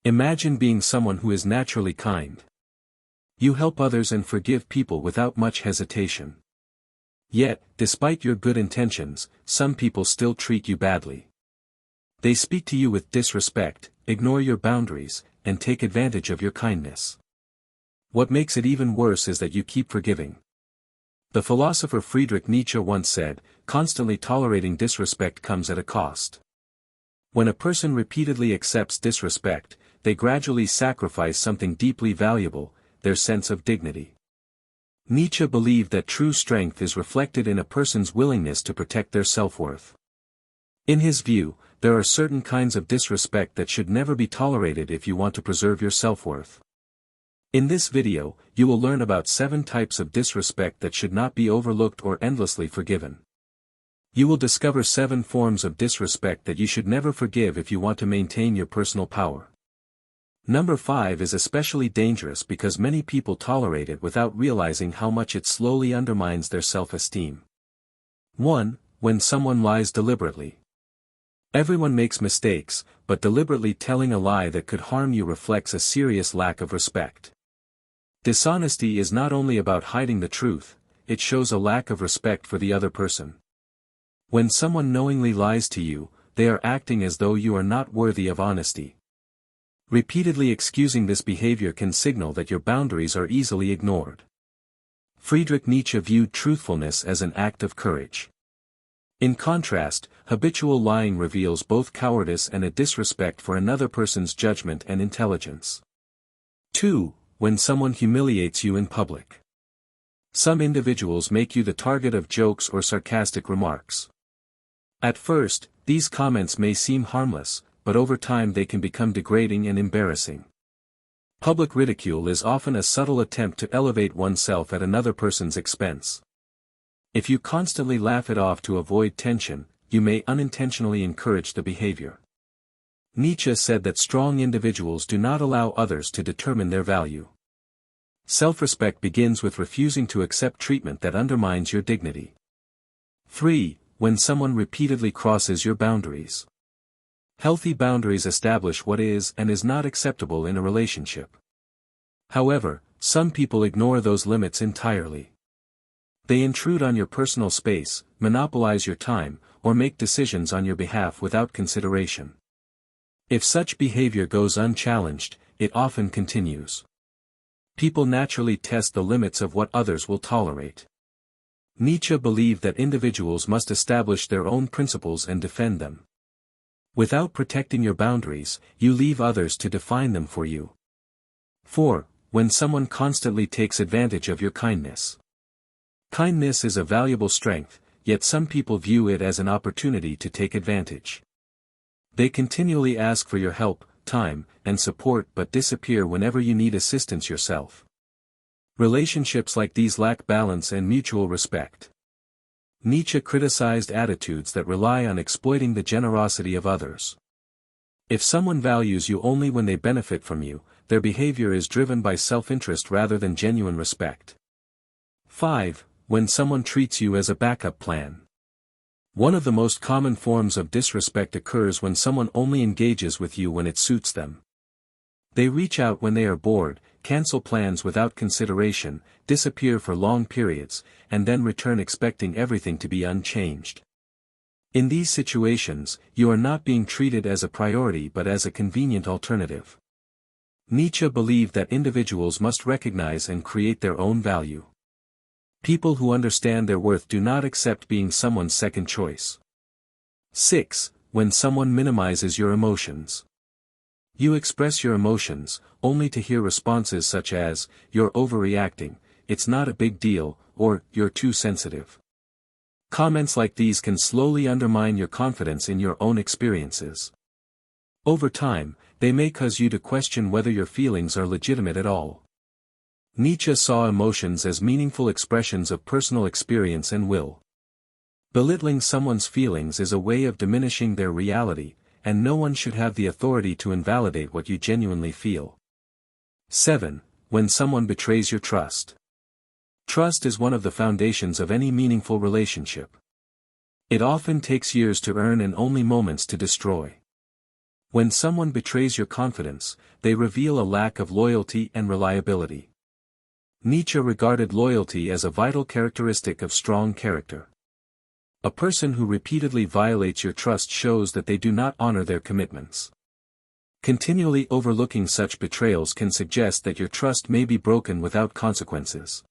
Imagine being someone who is naturally kind. You help others and forgive people without much hesitation. Yet, despite your good intentions, some people still treat you badly. They speak to you with disrespect, ignore your boundaries, and take advantage of your kindness. What makes it even worse is that you keep forgiving. The philosopher Friedrich Nietzsche once said, "Constantly tolerating disrespect comes at a cost." When a person repeatedly accepts disrespect, they gradually sacrifice something deeply valuable, their sense of dignity. Nietzsche believed that true strength is reflected in a person's willingness to protect their self-worth. In his view, there are certain kinds of disrespect that should never be tolerated if you want to preserve your self-worth. In this video, you will learn about 7 types of disrespect that should not be overlooked or endlessly forgiven. You will discover 7 forms of disrespect that you should never forgive if you want to maintain your personal power. Number 5 is especially dangerous because many people tolerate it without realizing how much it slowly undermines their self-esteem. 1. When someone lies deliberately. Everyone makes mistakes, but deliberately telling a lie that could harm you reflects a serious lack of respect. Dishonesty is not only about hiding the truth, it shows a lack of respect for the other person. When someone knowingly lies to you, they are acting as though you are not worthy of honesty. Repeatedly excusing this behavior can signal that your boundaries are easily ignored. Friedrich Nietzsche viewed truthfulness as an act of courage. In contrast, habitual lying reveals both cowardice and a disrespect for another person's judgment and intelligence. 2. When someone humiliates you in public. Some individuals make you the target of jokes or sarcastic remarks. At first, these comments may seem harmless, but over time they can become degrading and embarrassing. Public ridicule is often a subtle attempt to elevate oneself at another person's expense. If you constantly laugh it off to avoid tension, you may unintentionally encourage the behavior. Nietzsche said that strong individuals do not allow others to determine their value. Self-respect begins with refusing to accept treatment that undermines your dignity. 3. When someone repeatedly crosses your boundaries. Healthy boundaries establish what is and is not acceptable in a relationship. However, some people ignore those limits entirely. They intrude on your personal space, monopolize your time, or make decisions on your behalf without consideration. If such behavior goes unchallenged, it often continues. People naturally test the limits of what others will tolerate. Nietzsche believed that individuals must establish their own principles and defend them. Without protecting your boundaries, you leave others to define them for you. 4. When someone constantly takes advantage of your kindness. Kindness is a valuable strength, yet some people view it as an opportunity to take advantage. They continually ask for your help, time, and support but disappear whenever you need assistance yourself. Relationships like these lack balance and mutual respect. Nietzsche criticized attitudes that rely on exploiting the generosity of others. If someone values you only when they benefit from you, their behavior is driven by self-interest rather than genuine respect. 5. When someone treats you as a backup plan. One of the most common forms of disrespect occurs when someone only engages with you when it suits them. They reach out when they are bored, cancel plans without consideration, disappear for long periods, and then return expecting everything to be unchanged. In these situations, you are not being treated as a priority but as a convenient alternative. Nietzsche believed that individuals must recognize and create their own value. People who understand their worth do not accept being someone's second choice. 6. When someone minimizes your emotions. You express your emotions, only to hear responses such as, "You're overreacting," "It's not a big deal," or "You're too sensitive." Comments like these can slowly undermine your confidence in your own experiences. Over time, they may cause you to question whether your feelings are legitimate at all. Nietzsche saw emotions as meaningful expressions of personal experience and will. Belittling someone's feelings is a way of diminishing their reality, and no one should have the authority to invalidate what you genuinely feel. 7. When someone betrays your trust. Trust is one of the foundations of any meaningful relationship. It often takes years to earn and only moments to destroy. When someone betrays your confidence, they reveal a lack of loyalty and reliability. Nietzsche regarded loyalty as a vital characteristic of strong character. A person who repeatedly violates your trust shows that they do not honor their commitments. Continually overlooking such betrayals can suggest that your trust may be broken without consequences.